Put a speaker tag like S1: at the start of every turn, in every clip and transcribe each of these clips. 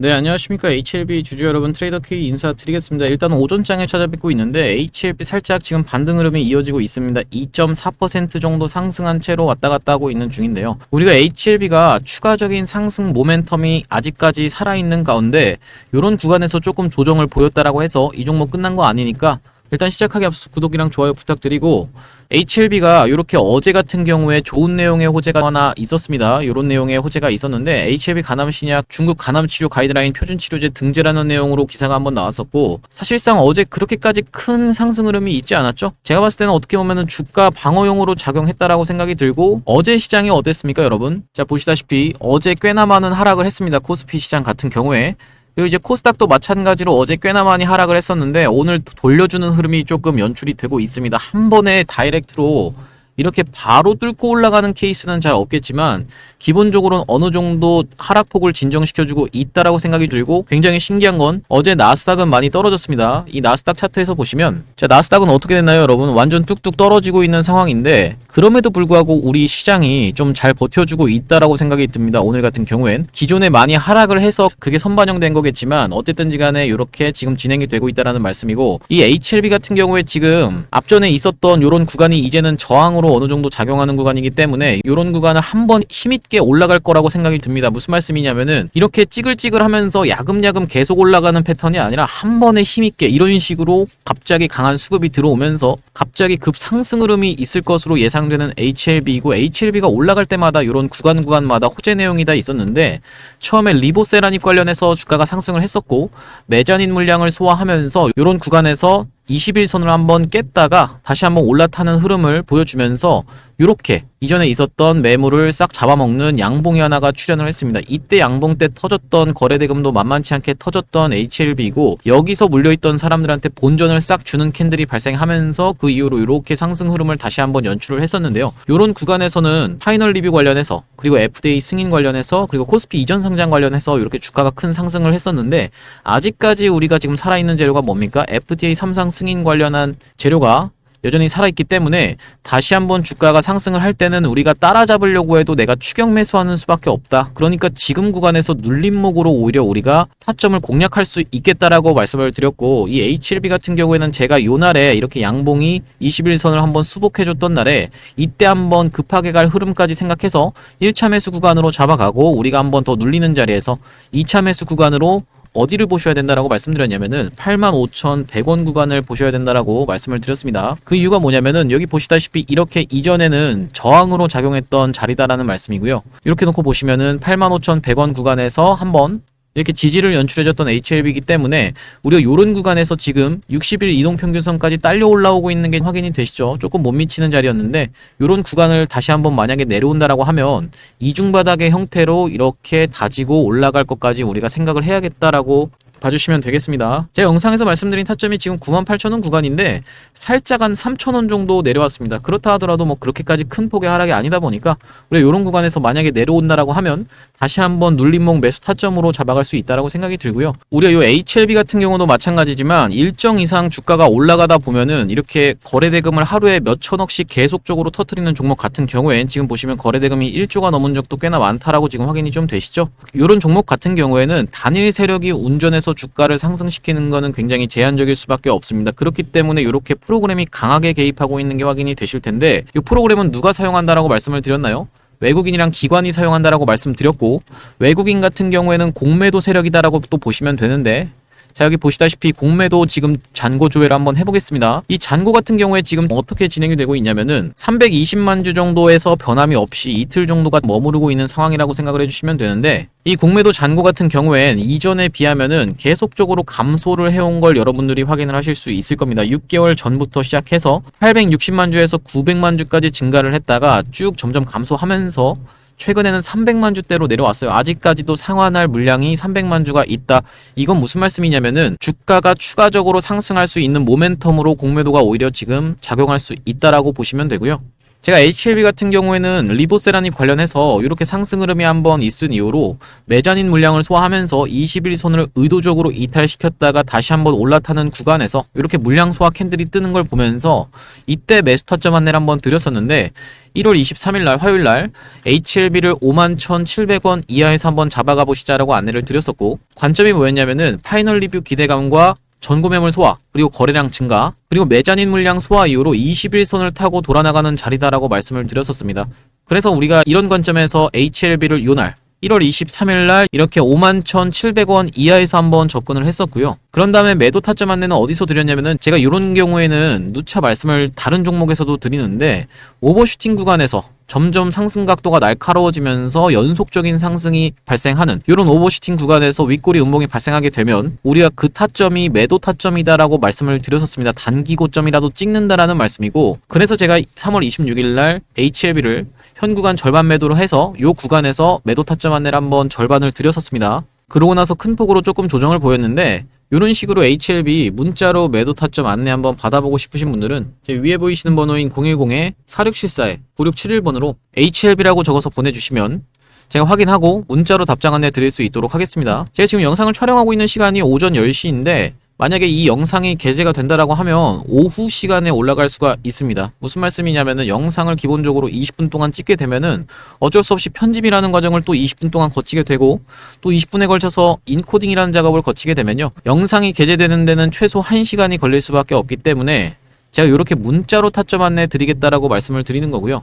S1: 네, 안녕하십니까. HLB 주주 여러분, 트레이더 K 인사드리겠습니다. 일단 오전장에 찾아뵙고 있는데 HLB 살짝 지금 반등 흐름이 이어지고 있습니다. 2.4% 정도 상승한 채로 왔다 갔다 하고 있는 중인데요. 우리가 HLB가 추가적인 상승 모멘텀이 아직까지 살아있는 가운데 이런 구간에서 조금 조정을 보였다라고 해서 이 종목 끝난 거 아니니까 일단 시작하기 앞서 구독이랑 좋아요 부탁드리고, HLB가 이렇게 어제 같은 경우에 좋은 내용의 호재가 하나 있었습니다. 이런 내용의 호재가 있었는데 HLB 간암신약 중국 간암치료 가이드라인 표준치료제 등재라는 내용으로 기사가 한번 나왔었고, 사실상 어제 그렇게까지 큰 상승 흐름이 있지 않았죠. 제가 봤을 때는 어떻게 보면은 주가 방어용으로 작용했다라고 생각이 들고, 어제 시장이 어땠습니까 여러분? 자, 보시다시피 어제 꽤나 많은 하락을 했습니다. 코스피 시장 같은 경우에. 그리고 이제 코스닥도 마찬가지로 어제 꽤나 많이 하락을 했었는데 오늘 돌려주는 흐름이 조금 연출이 되고 있습니다. 한 번에 다이렉트로 이렇게 바로 뚫고 올라가는 케이스는 잘 없겠지만 기본적으로는 어느 정도 하락폭을 진정시켜주고 있다라고 생각이 들고, 굉장히 신기한 건 어제 나스닥은 많이 떨어졌습니다. 이 나스닥 차트에서 보시면, 자, 나스닥은 어떻게 됐나요 여러분? 완전 뚝뚝 떨어지고 있는 상황인데 그럼에도 불구하고 우리 시장이 좀 잘 버텨주고 있다라고 생각이 듭니다. 오늘 같은 경우엔 기존에 많이 하락을 해서 그게 선반영된 거겠지만 어쨌든지 간에 이렇게 지금 진행이 되고 있다라는 말씀이고, 이 HLB 같은 경우에 지금 앞전에 있었던 이런 구간이 이제는 저항으로 어느 정도 작용하는 구간이기 때문에 이런 구간을 한번 힘있게 올라갈 거라고 생각이 듭니다. 무슨 말씀이냐면은 이렇게 찌글찌글 하면서 야금야금 계속 올라가는 패턴이 아니라 한 번에 힘있게 이런 식으로 갑자기 강한 수급이 들어오면서 갑자기 급상승 흐름이 있을 것으로 예상되는 HLB이고, HLB가 올라갈 때마다 이런 구간마다 호재 내용이 다 있었는데, 처음에 리보세라닙 관련해서 주가가 상승을 했었고 매자닌 물량을 소화하면서 이런 구간에서 21선을 한번 깼다가 다시 한번 올라타는 흐름을 보여주면서 이렇게 이전에 있었던 매물을 싹 잡아먹는 양봉이 하나가 출현을 했습니다. 이때 양봉 때 터졌던 거래대금도 만만치 않게 터졌던 HLB이고, 여기서 물려있던 사람들한테 본전을 싹 주는 캔들이 발생하면서 그 이후로 이렇게 상승 흐름을 다시 한번 연출을 했었는데요. 이런 구간에서는 파이널 리뷰 관련해서, 그리고 FDA 승인 관련해서, 그리고 코스피 이전 상장 관련해서 이렇게 주가가 큰 상승을 했었는데, 아직까지 우리가 지금 살아있는 재료가 뭡니까? FDA 3상 승인 관련한 재료가 여전히 살아있기 때문에 다시 한번 주가가 상승을 할 때는 우리가 따라잡으려고 해도 내가 추격 매수하는 수밖에 없다. 그러니까 지금 구간에서 눌림목으로 오히려 우리가 타점을 공략할 수 있겠다라고 말씀을 드렸고, 이 HLB 같은 경우에는 제가 요날에 이렇게 양봉이 21선을 한번 수복해줬던 날에 이때 한번 급하게 갈 흐름까지 생각해서 1차 매수 구간으로 잡아가고, 우리가 한번 더 눌리는 자리에서 2차 매수 구간으로 어디를 보셔야 된다라고 말씀드렸냐면은 85,100원 구간을 보셔야 된다라고 말씀을 드렸습니다. 그 이유가 뭐냐면은 여기 보시다시피 이렇게 이전에는 저항으로 작용했던 자리다라는 말씀이고요. 이렇게 놓고 보시면은 85,100원 구간에서 한번 이렇게 지지를 연출해줬던 HLB이기 때문에 우리가 요런 구간에서 지금 60일 이동평균선까지 딸려 올라오고 있는 게 확인이 되시죠? 조금 못 미치는 자리였는데 요런 구간을 다시 한번 만약에 내려온다라고 하면 이중바닥의 형태로 이렇게 다지고 올라갈 것까지 우리가 생각을 해야겠다라고 봐주시면 되겠습니다. 제가 영상에서 말씀드린 타점이 지금 98,000원 구간인데 살짝 한 3,000원 정도 내려왔습니다. 그렇다 하더라도 뭐 그렇게까지 큰 폭의 하락이 아니다 보니까 우리가 이런 구간에서 만약에 내려온다라고 하면 다시 한번 눌림목 매수 타점으로 잡아갈 수 있다라고 생각이 들고요. 우리가 이 HLB 같은 경우도 마찬가지지만 일정 이상 주가가 올라가다 보면은 이렇게 거래대금을 하루에 몇 천억씩 계속적으로 터뜨리는 종목 같은 경우엔 지금 보시면 거래대금이 1조가 넘은 적도 꽤나 많다라고 지금 확인이 좀 되시죠? 이런 종목 같은 경우에는 단일 세력이 운전해서 주가를 상승시키는 것은 굉장히 제한적일 수밖에 없습니다. 그렇기 때문에 이렇게 프로그램이 강하게 개입하고 있는 게 확인이 되실 텐데, 이 프로그램은 누가 사용한다라고 말씀을 드렸나요? 외국인이랑 기관이 사용한다라고 말씀드렸고, 외국인 같은 경우에는 공매도 세력이다라고 또 보시면 되는데, 자, 여기 보시다시피 공매도 지금 잔고 조회를 한번 해보겠습니다. 이 잔고 같은 경우에 지금 어떻게 진행이 되고 있냐면은 320만 주 정도에서 변함이 없이 이틀 정도가 머무르고 있는 상황이라고 생각을 해주시면 되는데, 이 공매도 잔고 같은 경우엔 이전에 비하면은 계속적으로 감소를 해온 걸 여러분들이 확인을 하실 수 있을 겁니다. 6개월 전부터 시작해서 860만 주에서 900만 주까지 증가를 했다가 쭉 점점 감소하면서 최근에는 300만 주대로 내려왔어요. 아직까지도 상환할 물량이 300만 주가 있다. 이건 무슨 말씀이냐면은 주가가 추가적으로 상승할 수 있는 모멘텀으로 공매도가 오히려 지금 작용할 수 있다라고 보시면 되고요. 제가 HLB 같은 경우에는 리보세라닙 관련해서 이렇게 상승 흐름이 한번 있은 이후로 메자닌 물량을 소화하면서 21선을 의도적으로 이탈시켰다가 다시 한번 올라타는 구간에서 이렇게 물량 소화 캔들이 뜨는 걸 보면서 이때 매수 타점 안내를 한번 드렸었는데 1월 23일날 화요일날 HLB를 51,700원 이하에서 한번 잡아가 보시자라고 안내를 드렸었고, 관점이 뭐였냐면은 파이널 리뷰 기대감과 전고 매물 소화, 그리고 거래량 증가, 그리고 메자닌 물량 소화 이후로 21선을 타고 돌아나가는 자리다라고 말씀을 드렸었습니다. 그래서 우리가 이런 관점에서 HLB를 요날 1월 23일날 이렇게 51,700원 이하에서 한번 접근을 했었고요. 그런 다음에 매도 타점 안내는 어디서 드렸냐면은, 제가 이런 경우에는 누차 말씀을 다른 종목에서도 드리는데, 오버슈팅 구간에서 점점 상승 각도가 날카로워지면서 연속적인 상승이 발생하는 이런 오버슈팅 구간에서 윗꼬리 음봉이 발생하게 되면 우리가 그 타점이 매도 타점이다라고 말씀을 드렸었습니다. 단기 고점이라도 찍는다라는 말씀이고, 그래서 제가 3월 26일날 HLB를 현 구간 절반 매도로 해서 이 구간에서 매도 타점 안내를 한번 절반을 드렸었습니다. 그러고 나서 큰 폭으로 조금 조정을 보였는데, 이런 식으로 HLB 문자로 매도 타점 안내 한번 받아보고 싶으신 분들은 제 위에 보이시는 번호인 010-4674-9671번으로 HLB라고 적어서 보내주시면 제가 확인하고 문자로 답장 안내 드릴 수 있도록 하겠습니다. 제가 지금 영상을 촬영하고 있는 시간이 오전 10시인데 만약에 이 영상이 게재가 된다라고 하면 오후 시간에 올라갈 수가 있습니다. 무슨 말씀이냐면은, 영상을 기본적으로 20분 동안 찍게 되면은 어쩔 수 없이 편집이라는 과정을 또 20분 동안 거치게 되고, 또 20분에 걸쳐서 인코딩이라는 작업을 거치게 되면요, 영상이 게재되는 데는 최소 1시간이 걸릴 수밖에 없기 때문에 제가 이렇게 문자로 타점 안내 드리겠다라고 말씀을 드리는 거고요.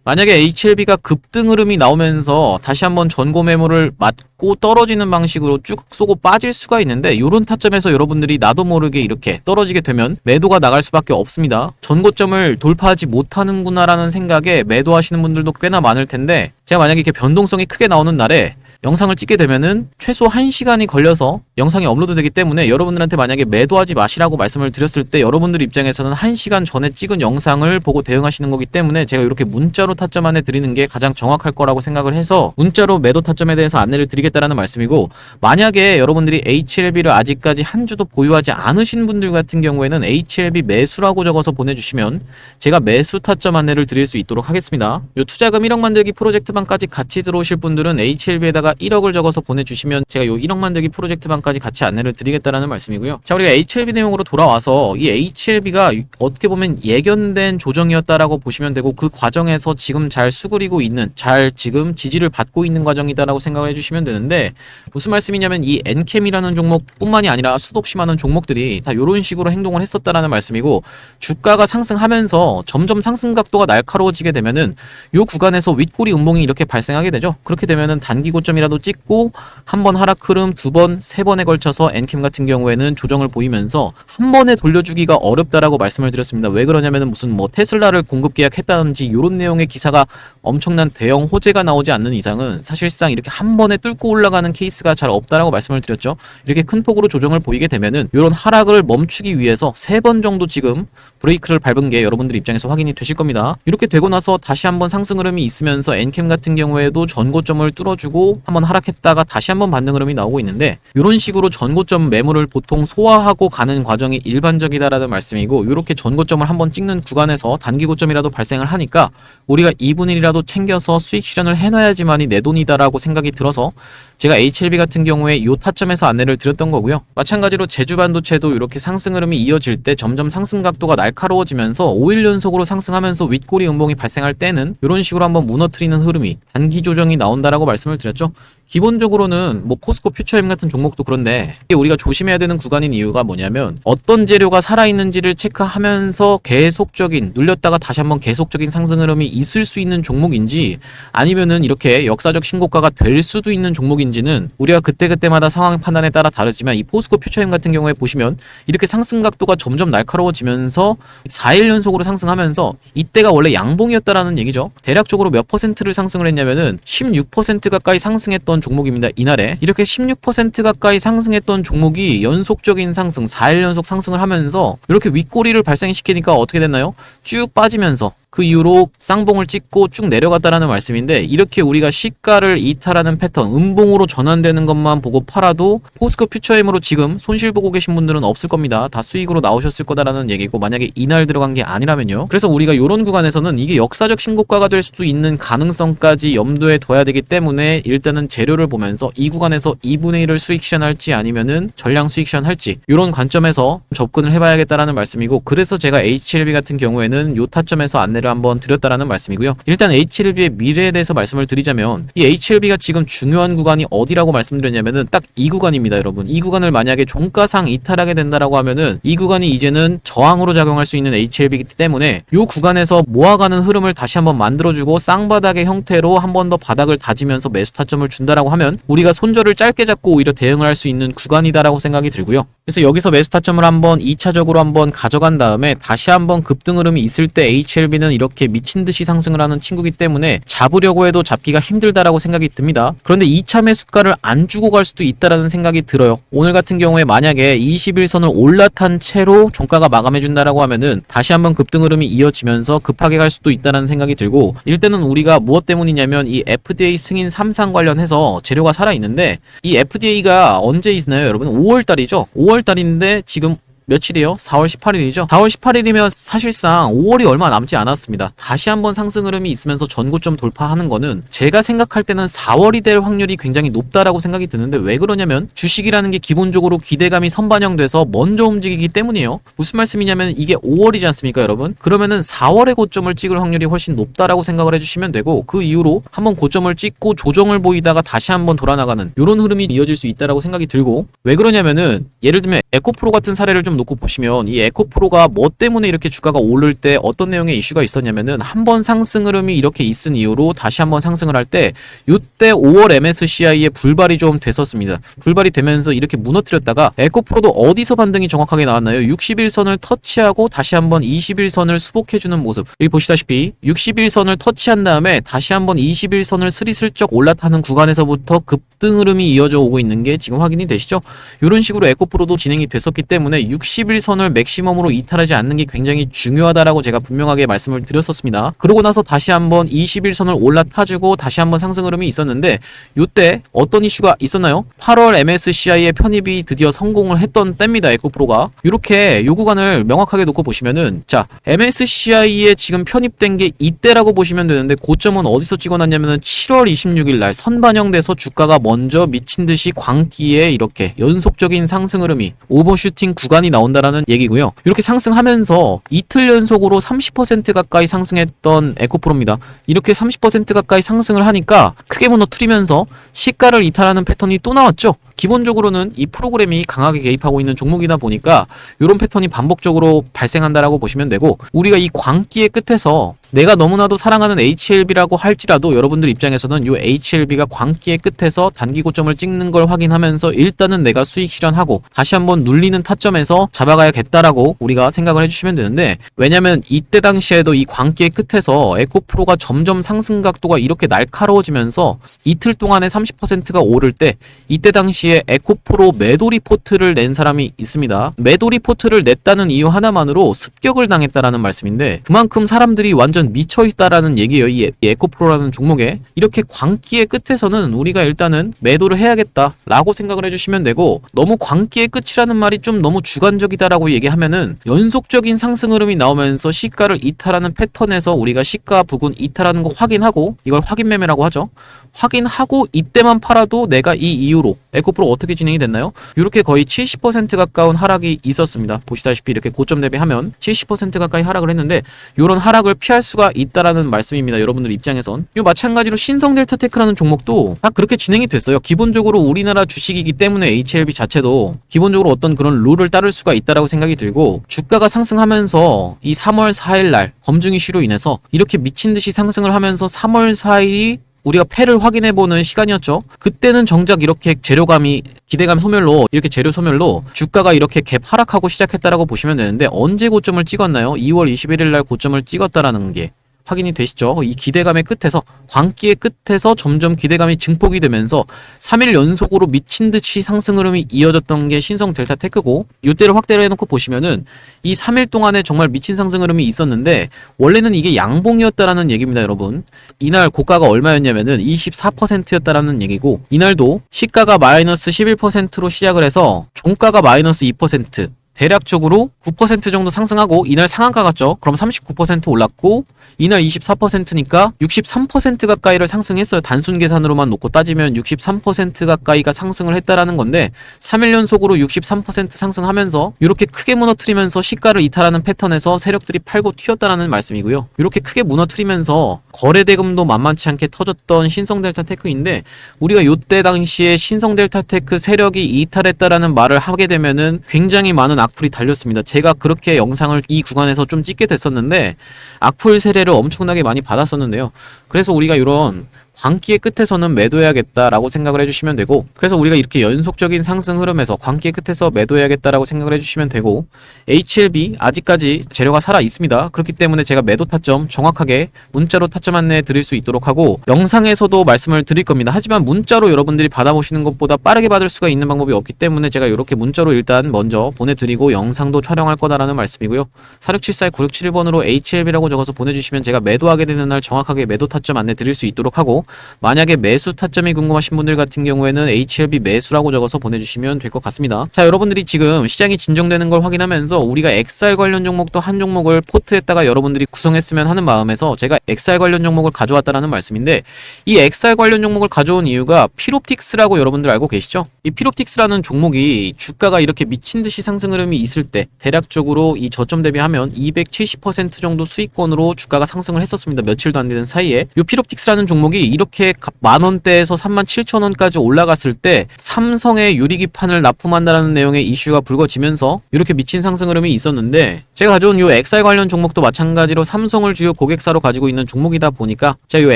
S1: 만약에 HLB가 급등 흐름이 나오면서 다시 한번 전고 매물을 맞고 떨어지는 방식으로 쭉 쏘고 빠질 수가 있는데, 이런 타점에서 여러분들이 나도 모르게 이렇게 떨어지게 되면 매도가 나갈 수밖에 없습니다. 전고점을 돌파하지 못하는구나 라는 생각에 매도하시는 분들도 꽤나 많을 텐데, 제가 만약에 이렇게 변동성이 크게 나오는 날에 영상을 찍게 되면은 최소 1시간이 걸려서 영상이 업로드되기 때문에, 여러분들한테 만약에 매도하지 마시라고 말씀을 드렸을 때 여러분들 입장에서는 1시간 전에 찍은 영상을 보고 대응하시는 거기 때문에 제가 이렇게 문자로 타점 안내 드리는 게 가장 정확할 거라고 생각을 해서 문자로 매도 타점에 대해서 안내를 드리겠다라는 말씀이고, 만약에 여러분들이 HLB를 아직까지 한 주도 보유하지 않으신 분들 같은 경우에는 HLB 매수라고 적어서 보내주시면 제가 매수 타점 안내를 드릴 수 있도록 하겠습니다. 요 투자금 1억 만들기 프로젝트방까지 같이 들어오실 분들은 HLB에다가 1억을 적어서 보내주시면 제가 요 1억 만들기 프로젝트방까지 같이 안내를 드리겠다라는 말씀이고요. 자, 우리가 HLB 내용으로 돌아와서 이 HLB가 어떻게 보면 예견된 조정이었다라고 보시면 되고, 그 과정에서 지금 잘 수그리고 있는, 잘 지금 지지를 받고 있는 과정이다라고 생각을 해주시면 되는데, 무슨 말씀이냐면 이 엔캠이라는 종목뿐만이 아니라 수도 없이 많은 종목들이 다 이런 식으로 행동을 했었다라는 말씀이고, 주가가 상승하면서 점점 상승 각도가 날카로워지게 되면은 요 구간에서 윗꼬리 음봉이 이렇게 발생하게 되죠. 그렇게 되면은 단기 고점이라도 찍고 한 번 하락 흐름, 두 번, 세 번에 걸쳐서 엔캠 같은 경우에는 조정을 보이면서 한 번에 돌려주기가 어렵다라고 말씀을 드렸습니다. 왜 그러냐면은 무슨 뭐 테슬라를 공급 계약했다든지 이런 내용의 기사가 엄청난 대형 호재가 나오지 않는 이상은 사실상 이렇게 한 번에 뚫고 올라가는 케이스가 잘 없다라고 말씀을 드렸죠. 이렇게 큰 폭으로 조정을 보이게 되면은 이런 하락을 멈추기 위해서 세 번 정도 지금 브레이크를 밟은 게 여러분들 입장에서 확인이 되실 겁니다. 이렇게 되고 나서 다시 한번 상승 흐름이 있으면서 엔캠 같은 경우에도 전고점을 뚫어주고 한번 하락했다가 다시 한번 반등 흐름이 나오고 있는데, 이런 식으로 전고점 매물을 보통 소화하고 가는 과정이 일반적이다라는 말씀이고, 이렇게 전고점을 한번 찍는 구간에서 단기 고점이라도 발생을 하니까 우리가 2분의 1이라도 챙겨서 수익 실현을 해놔야지만이 내 돈이다라고 생각이 들어서 제가 HLB 같은 경우에 이 타점에서 안내를 드렸던 거고요. 마찬가지로 제주반도체도 이렇게 상승 흐름이 이어질 때 점점 상승 각도가 날카로워지면서 5일 연속으로 상승하면서 윗꼬리 음봉이 발생할 때는 이런 식으로 한번 무너뜨리는 흐름이, 단기 조정이 나온다라고 말씀을 드렸죠. 기본적으로는 뭐 포스코 퓨처엠 같은 종목도 그런데, 이게 우리가 조심해야 되는 구간인 이유가 뭐냐면, 어떤 재료가 살아있는지를 체크하면서 계속적인, 눌렸다가 다시 한번 계속적인 상승 흐름이 있을 수 있는 종목인지, 아니면은 이렇게 역사적 신고가가 될 수도 있는 종목인지는 우리가 그때그때마다 상황 판단에 따라 다르지만, 이 포스코 퓨처엠 같은 경우에 보시면 이렇게 상승 각도가 점점 날카로워지면서 4일 연속으로 상승하면서 이때가 원래 양봉이었다라는 얘기죠. 대략적으로 몇 퍼센트를 상승을 했냐면은 16% 가까이 상승했던 종목입니다. 이날에 이렇게 16% 가까이 상승했던 종목이 연속적인 상승, 4일 연속 상승을 하면서 이렇게 윗꼬리를 발생시키니까 어떻게 됐나요? 쭉 빠지면서 그 이후로 쌍봉을 찍고 쭉 내려갔다라는 말씀인데, 이렇게 우리가 시가를 이탈하는 패턴, 음봉으로 전환되는 것만 보고 팔아도 포스코 퓨처엠으로 지금 손실 보고 계신 분들은 없을 겁니다. 다 수익으로 나오셨을 거다라는 얘기고, 만약에 이날 들어간 게 아니라면요. 그래서 우리가 이런 구간에서는 이게 역사적 신고가가 될 수도 있는 가능성까지 염두에 둬야 되기 때문에 일단은 재료를 보면서 이 구간에서 2분의 1을 수익 시전할지 아니면은 전량 수익 시전할지 이런 관점에서 접근을 해봐야겠다라는 말씀이고, 그래서 제가 HLB 같은 경우에는 요 타점에서 안내를 한번 드렸다라는 말씀이고요. 일단 HLB의 미래에 대해서 말씀을 드리자면, 이 HLB가 지금 중요한 구간이 어디라고 말씀드렸냐면은 딱 이 구간입니다, 여러분. 이 구간을 만약에 종가상 이탈하게 된다라고 하면은 이 구간이 이제는 저항으로 작용할 수 있는 HLB이기 때문에 요 구간에서 모아가는 흐름을 다시 한번 만들어주고 쌍바닥의 형태로 한 번 더 바닥을 다지면서 매수 타점을 준다라고 하면 우리가 손절을 짧게 잡고 오히려 대응을 할 수 있는 구간이다라고 생각이 들고요. 그래서 여기서 매수 타점을 한번 2차적으로 한번 가져간 다음에 다시 한번 급등 흐름이 있을 때 HLB는 이렇게 미친 듯이 상승을 하는 친구기 때문에 잡으려고 해도 잡기가 힘들다라고 생각이 듭니다. 그런데 2차 매수가를 안 주고 갈 수도 있다라는 생각이 들어요. 오늘 같은 경우에 만약에 21선을 올라탄 채로 종가가 마감해준다라고 하면은 다시 한번 급등 흐름이 이어지면서 급하게 갈 수도 있다라는 생각이 들고, 일단은 우리가 무엇 때문이냐면 이 FDA 승인 3상 관련해서 재료가 살아있는데, 이 FDA가 언제 있나요, 여러분? 5월달이죠. 5월달인데 지금 며칠이요? 4월 18일이죠. 4월 18일이면 사실상 5월이 얼마 남지 않았습니다. 다시 한번 상승 흐름이 있으면서 전고점 돌파하는 거는 제가 생각할 때는 4월이 될 확률이 굉장히 높다라고 생각이 드는데, 왜 그러냐면 주식이라는 게 기본적으로 기대감이 선반영돼서 먼저 움직이기 때문이에요. 무슨 말씀이냐면 이게 5월이지 않습니까, 여러분? 그러면은 4월에 고점을 찍을 확률이 훨씬 높다라고 생각을 해주시면 되고, 그 이후로 한번 고점을 찍고 조정을 보이다가 다시 한번 돌아나가는 이런 흐름이 이어질 수 있다라고 생각이 들고, 왜 그러냐면은 예를 들면 에코프로 같은 사례를 좀 놓고 보시면, 이 에코프로가 뭐 때문에 이렇게 주가가 오를 때 어떤 내용의 이슈가 있었냐면은 한번 상승 흐름이 이렇게 있은 이후로 다시 한번 상승을 할 때 이때 5월 MSCI에 불발이 좀 됐었습니다. 불발이 되면서 이렇게 무너뜨렸다가 에코프로도 어디서 반등이 정확하게 나왔나요? 61선을 터치하고 다시 한번 21선을 수복해주는 모습. 여기 보시다시피 61선을 터치한 다음에 다시 한번 21선을 스리슬쩍 올라타는 구간에서부터 급등 흐름이 이어져 오고 있는 게 지금 확인이 되시죠? 이런 식으로 에코프로도 진행이 됐었기 때문에 61선을 맥시멈으로 이탈하지 않는 게 굉장히 중요하다라고 제가 분명하게 말씀을 드렸었습니다. 그러고 나서 다시 한번 21선을 올라타주고 다시 한번 상승 흐름이 있었는데, 이때 어떤 이슈가 있었나요? 8월 MSCI의 편입이 드디어 성공을 했던 때입니다, 에코프로가. 이렇게 요 구간을 명확하게 놓고 보시면은, 자, MSCI에 지금 편입된 게 이때라고 보시면 되는데, 고점은 어디서 찍어놨냐면은 7월 26일 날 선반영돼서 주가가 먼저 미친 듯이 광기에 이렇게 연속적인 상승 흐름이 오버슈팅 구간이 나온다라는 얘기고요. 이렇게 상승하면서 이틀 연속으로 30% 가까이 상승했던 에코프로입니다. 이렇게 30% 가까이 상승을 하니까 크게 무너뜨리면서 시가를 이탈하는 패턴이 또 나왔죠. 기본적으로는 이 프로그램이 강하게 개입하고 있는 종목이다 보니까 이런 패턴이 반복적으로 발생한다라고 보시면 되고, 우리가 이 광기의 끝에서 내가 너무나도 사랑하는 HLB라고 할지라도 여러분들 입장에서는 이 HLB가 광기의 끝에서 단기 고점을 찍는 걸 확인하면서 일단은 내가 수익 실현하고 다시 한번 눌리는 타점에서 잡아가야겠다라고 우리가 생각을 해주시면 되는데, 왜냐면 이때 당시에도 이 광기의 끝에서 에코프로가 점점 상승 각도가 이렇게 날카로워지면서 이틀 동안에 30%가 오를 때, 이때 당시에 에코프로 매도 리포트를 낸 사람이 있습니다. 매도 리포트를 냈다는 이유 하나만으로 습격을 당했다라는 말씀인데, 그만큼 사람들이 완전 미쳐있다라는 얘기예요. 이 에코프로라는 종목에. 이렇게 광기의 끝에서는 우리가 일단은 매도를 해야겠다라고 생각을 해주시면 되고, 너무 광기의 끝이라는 말이 좀 너무 주관적이다라고 얘기하면은 연속적인 상승 흐름이 나오면서 시가를 이탈하는 패턴에서 우리가 시가 부근 이탈하는 거 확인하고, 이걸 확인 매매라고 하죠. 확인하고 이때만 팔아도 내가 이 이후로 에코프로 어떻게 진행이 됐나요? 이렇게 거의 70% 가까운 하락이 있었습니다. 보시다시피 이렇게 고점 대비하면 70% 가까이 하락을 했는데, 이런 하락을 피할 수가 있다라는 말씀입니다. 여러분들 입장에선. 이 마찬가지로 신성델타테크라는 종목도 딱 그렇게 진행이 됐어요. 기본적으로 우리나라 주식이기 때문에 HLB 자체도 기본적으로 어떤 그런 룰을 따를 수가 있다라고 생각이 들고, 주가가 상승하면서 이 3월 4일 날 검증 이슈로 인해서 이렇게 미친 듯이 상승을 하면서 3월 4일이 우리가 패를 확인해보는 시간이었죠. 그때는 정작 이렇게 재료감이 기대감 소멸로, 이렇게 재료 소멸로 주가가 이렇게 갭 하락하고 시작했다라고 보시면 되는데, 언제 고점을 찍었나요? 2월 21일 날 고점을 찍었다라는 게 확인이 되시죠? 이 기대감의 끝에서, 광기의 끝에서 점점 기대감이 증폭이 되면서 3일 연속으로 미친 듯이 상승 흐름이 이어졌던 게 신성 델타 테크고, 이때를 확대를 해놓고 보시면은 이 3일 동안에 정말 미친 상승 흐름이 있었는데 원래는 이게 양봉이었다라는 얘기입니다, 여러분. 이날 고가가 얼마였냐면은 24%였다라는 얘기고, 이날도 시가가 마이너스 11%로 시작을 해서 종가가 마이너스 2%, 대략적으로 9% 정도 상승하고 이날 상한가 갔죠. 그럼 39% 올랐고 이날 24%니까 63% 가까이를 상승했어요. 단순 계산으로만 놓고 따지면 63% 가까이가 상승을 했다라는 건데 3일 연속으로 63% 상승하면서 이렇게 크게 무너뜨리면서 시가를 이탈하는 패턴에서 세력들이 팔고 튀었다라는 말씀이고요. 이렇게 크게 무너뜨리면서 거래대금도 만만치 않게 터졌던 신성델타테크인데, 우리가 요때 당시에 신성델타테크 세력이 이탈했다라는 말을 하게 되면은 굉장히 많은 악플이 달렸습니다. 제가 그렇게 영상을 이 구간에서 좀 찍게 됐었는데 악플 세례를 엄청나게 많이 받았었는데요. 그래서 우리가 이런 광기의 끝에서는 매도해야겠다라고 생각을 해주시면 되고, 그래서 우리가 이렇게 연속적인 상승 흐름에서 광기의 끝에서 매도해야겠다라고 생각을 해주시면 되고, HLB 아직까지 재료가 살아 있습니다. 그렇기 때문에 제가 매도 타점 정확하게 문자로 타점 안내 드릴 수 있도록 하고 영상에서도 말씀을 드릴 겁니다. 하지만 문자로 여러분들이 받아보시는 것보다 빠르게 받을 수가 있는 방법이 없기 때문에 제가 이렇게 문자로 일단 먼저 보내드리고 영상도 촬영할 거다라는 말씀이고요. 4674-9671번으로 HLB라고 적어서 보내주시면 제가 매도하게 되는 날 정확하게 매도 타점 안내 드릴 수 있도록 하고, 만약에 매수 타점이 궁금하신 분들 같은 경우에는 HLB 매수라고 적어서 보내주시면 될 것 같습니다. 자, 여러분들이 지금 시장이 진정되는 걸 확인하면서 우리가 XR 관련 종목도 한 종목을 포트에다가 여러분들이 구성했으면 하는 마음에서 제가 XR 관련 종목을 가져왔다라는 말씀인데, 이 XR 관련 종목을 가져온 이유가 필옵틱스라고 여러분들 알고 계시죠? 이 필옵틱스라는 종목이 주가가 이렇게 미친듯이 상승 흐름이 있을 때 대략적으로 이 저점 대비하면 270% 정도 수익권으로 주가가 상승을 했었습니다. 며칠도 안 되는 사이에. 이 필옵틱스라는 종목이 이렇게 만원대에서 37,000원까지 올라갔을 때 삼성의 유리기판을 납품한다라는 내용의 이슈가 불거지면서 이렇게 미친 상승 흐름이 있었는데, 제가 가져온 이 XR 관련 종목도 마찬가지로 삼성을 주요 고객사로 가지고 있는 종목이다 보니까 제가 이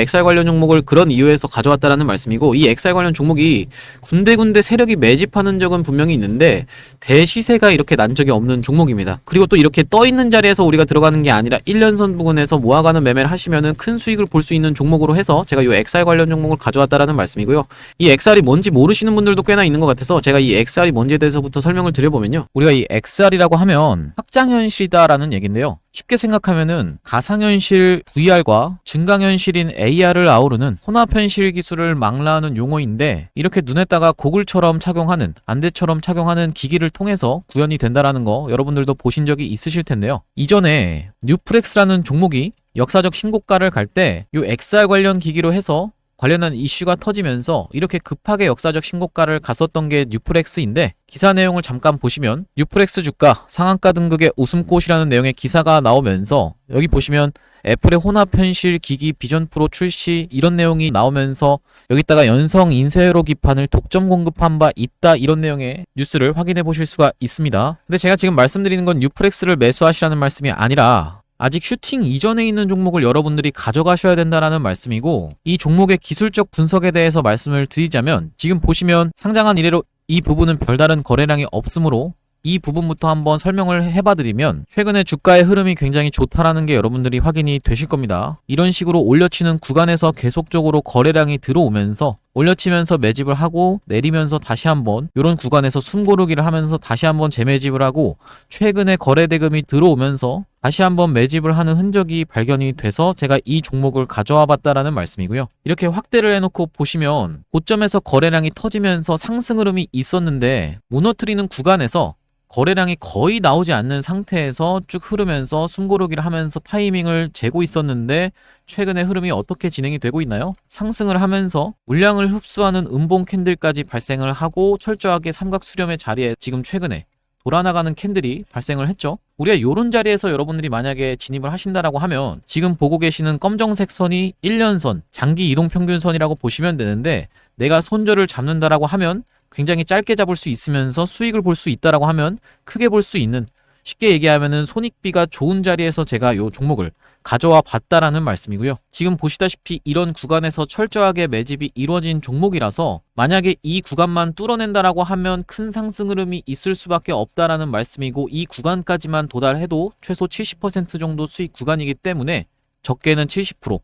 S1: XR 관련 종목을 그런 이유에서 가져왔다라는 말씀이고, 이 XR 관련 종목이 군데군데 세력이 매집하는 적은 분명히 있는데 대시세가 이렇게 난 적이 없는 종목입니다. 그리고 또 이렇게 떠있는 자리에서 우리가 들어가는 게 아니라 1년선 부근에서 모아가는 매매를 하시면은 큰 수익을 볼 수 있는 종목으로 해서 제가 이 XR 관련 종목을 가져왔다라는 말씀이고요. 이 XR이 뭔지 모르시는 분들도 꽤나 있는 것 같아서 제가 이 XR이 뭔지에 대해서부터 설명을 드려보면요. 우리가 이 XR이라고 하면 확장현실이다라는 얘기인데요. 쉽게 생각하면은 가상현실 VR과 증강현실인 AR을 아우르는 혼합현실 기술을 망라하는 용어인데, 이렇게 눈에다가 고글처럼 착용하는, 안대처럼 착용하는 기기를 통해서 구현이 된다라는 거 여러분들도 보신 적이 있으실 텐데요. 이전에 뉴프렉스라는 종목이 역사적 신고가를 갈 때 이 XR 관련 기기로 해서 관련한 이슈가 터지면서 이렇게 급하게 역사적 신고가를 갔었던 게 뉴프렉스인데, 기사 내용을 잠깐 보시면 뉴프렉스 주가 상한가 등극의 웃음꽃이라는 내용의 기사가 나오면서 여기 보시면 애플의 혼합현실 기기 비전 프로 출시 이런 내용이 나오면서 여기다가 연성 인쇄로 기판을 독점 공급한 바 있다 이런 내용의 뉴스를 확인해 보실 수가 있습니다. 근데 제가 지금 말씀드리는 건 뉴프렉스를 매수하시라는 말씀이 아니라 아직 슈팅 이전에 있는 종목을 여러분들이 가져가셔야 된다라는 말씀이고, 이 종목의 기술적 분석에 대해서 말씀을 드리자면 지금 보시면 상장한 이래로 이 부분은 별다른 거래량이 없으므로 이 부분부터 한번 설명을 해봐드리면, 최근에 주가의 흐름이 굉장히 좋다라는 게 여러분들이 확인이 되실 겁니다. 이런 식으로 올려치는 구간에서 계속적으로 거래량이 들어오면서 올려치면서 매집을 하고 내리면서 다시 한번 이런 구간에서 숨고르기를 하면서 다시 한번 재매집을 하고, 최근에 거래대금이 들어오면서 다시 한번 매집을 하는 흔적이 발견이 돼서 제가 이 종목을 가져와 봤다라는 말씀이고요. 이렇게 확대를 해놓고 보시면 고점에서 거래량이 터지면서 상승 흐름이 있었는데 무너뜨리는 구간에서 거래량이 거의 나오지 않는 상태에서 쭉 흐르면서 숨고르기를 하면서 타이밍을 재고 있었는데, 최근에 흐름이 어떻게 진행이 되고 있나요? 상승을 하면서 물량을 흡수하는 음봉 캔들까지 발생을 하고 철저하게 삼각 수렴의 자리에 지금 최근에 돌아나가는 캔들이 발생을 했죠. 우리가 요런 자리에서 여러분들이 만약에 진입을 하신다라고 하면 지금 보고 계시는 검정색 선이 1년선, 장기 이동평균선이라고 보시면 되는데, 내가 손절을 잡는다라고 하면 굉장히 짧게 잡을 수 있으면서 수익을 볼 수 있다라고 하면 크게 볼 수 있는, 쉽게 얘기하면은 손익비가 좋은 자리에서 제가 요 종목을 가져와 봤다라는 말씀이고요. 지금 보시다시피 이런 구간에서 철저하게 매집이 이루어진 종목이라서 만약에 이 구간만 뚫어낸다라고 하면 큰 상승 흐름이 있을 수밖에 없다라는 말씀이고, 이 구간까지만 도달해도 최소 70% 정도 수익 구간이기 때문에 적게는 70%,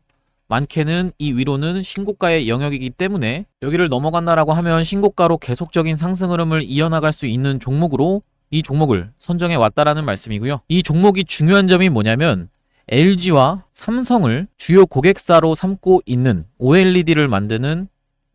S1: 많게는 이 위로는 신고가의 영역이기 때문에 여기를 넘어간다라고 하면 신고가로 계속적인 상승 흐름을 이어나갈 수 있는 종목으로 이 종목을 선정해 왔다라는 말씀이고요. 이 종목이 중요한 점이 뭐냐면 LG와 삼성을 주요 고객사로 삼고 있는 OLED를 만드는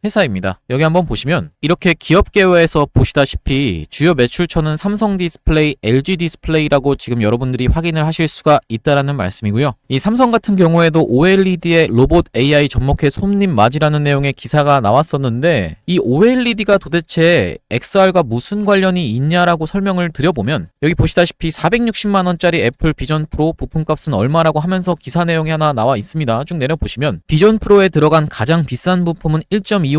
S1: 회사입니다. 여기 한번 보시면 이렇게 기업 개요에서 보시다시피 주요 매출처는 삼성 디스플레이, LG 디스플레이라고 지금 여러분들이 확인을 하실 수가 있다라는 말씀이고요. 이 삼성 같은 경우에도 OLED에 로봇 AI 접목해 손님 맞이라는 내용의 기사가 나왔었는데 이 OLED가 도대체 XR과 무슨 관련이 있냐라고 설명을 드려보면 여기 보시다시피 460만원짜리 애플 비전 프로 부품값은 얼마라고 하면서 기사 내용이 하나 나와 있습니다. 쭉 내려보시면 비전 프로에 들어간 가장 비싼 부품은 1.25인치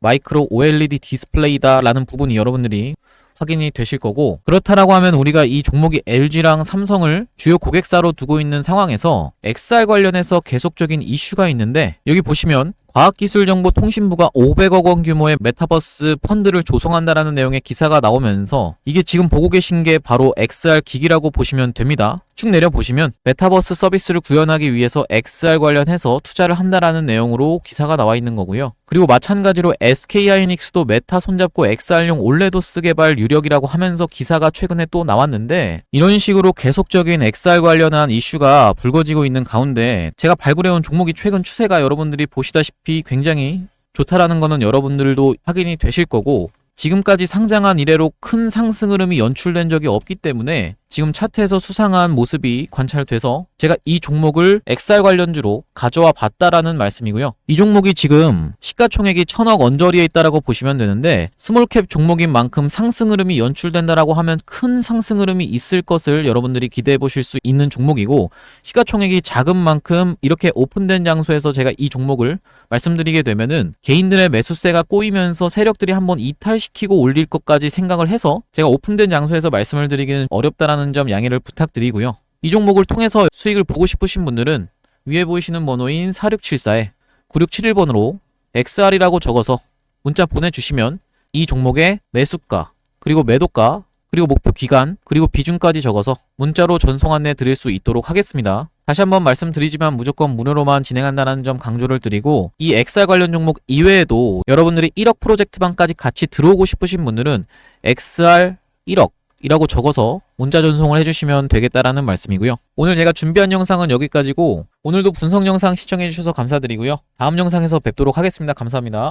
S1: 마이크로 OLED 디스플레이다라는 부분이 여러분들이 확인이 되실 거고, 그렇다라고 하면 우리가 이 종목이 LG랑 삼성을 주요 고객사로 두고 있는 상황에서 XR 관련해서 계속적인 이슈가 있는데 여기 보시면 과학기술정보통신부가 500억 원 규모의 메타버스 펀드를 조성한다라는 내용의 기사가 나오면서 이게 지금 보고 계신 게 바로 XR 기기라고 보시면 됩니다. 쭉 내려보시면 메타버스 서비스를 구현하기 위해서 XR 관련해서 투자를 한다라는 내용으로 기사가 나와 있는 거고요. 그리고 마찬가지로 SK하이닉스도 메타 손잡고 XR용 올레도스 개발 유력이라고 하면서 기사가 최근에 또 나왔는데 이런 식으로 계속적인 XR 관련한 이슈가 불거지고 있는 가운데 제가 발굴해온 종목이 최근 추세가 여러분들이 보시다시피 굉장히 좋다라는 거는 여러분들도 확인이 되실 거고, 지금까지 상장한 이래로 큰 상승 흐름이 연출된 적이 없기 때문에 지금 차트에서 수상한 모습이 관찰돼서 제가 이 종목을 XR 관련주로 가져와 봤다라는 말씀이고요. 이 종목이 지금 시가총액이 1000억 언저리에 있다라고 보시면 되는데 스몰캡 종목인 만큼 상승 흐름이 연출된다라고 하면 큰 상승 흐름이 있을 것을 여러분들이 기대해 보실 수 있는 종목이고, 시가총액이 작은 만큼 이렇게 오픈된 장소에서 제가 이 종목을 말씀드리게 되면은 개인들의 매수세가 꼬이면서 세력들이 한번 이탈시키고 올릴 것까지 생각을 해서 제가 오픈된 장소에서 말씀을 드리기는 어렵다라는 점 양해를 부탁드리고요. 이 종목을 통해서 수익을 보고 싶으신 분들은 위에 보이시는 번호인 4674에 9671번으로 XR이라고 적어서 문자 보내주시면 이 종목의 매수가, 그리고 매도가, 그리고 목표 기간, 그리고 비중까지 적어서 문자로 전송 안내 드릴 수 있도록 하겠습니다. 다시 한번 말씀드리지만 무조건 무료로만 진행한다는 점 강조를 드리고, 이 XR 관련 종목 이외에도 여러분들이 1억 프로젝트방까지 같이 들어오고 싶으신 분들은 XR 1억 이라고 적어서 문자 전송을 해주시면 되겠다라는 말씀이고요. 오늘 제가 준비한 영상은 여기까지고 오늘도 분석 영상 시청해주셔서 감사드리고요. 다음 영상에서 뵙도록 하겠습니다. 감사합니다.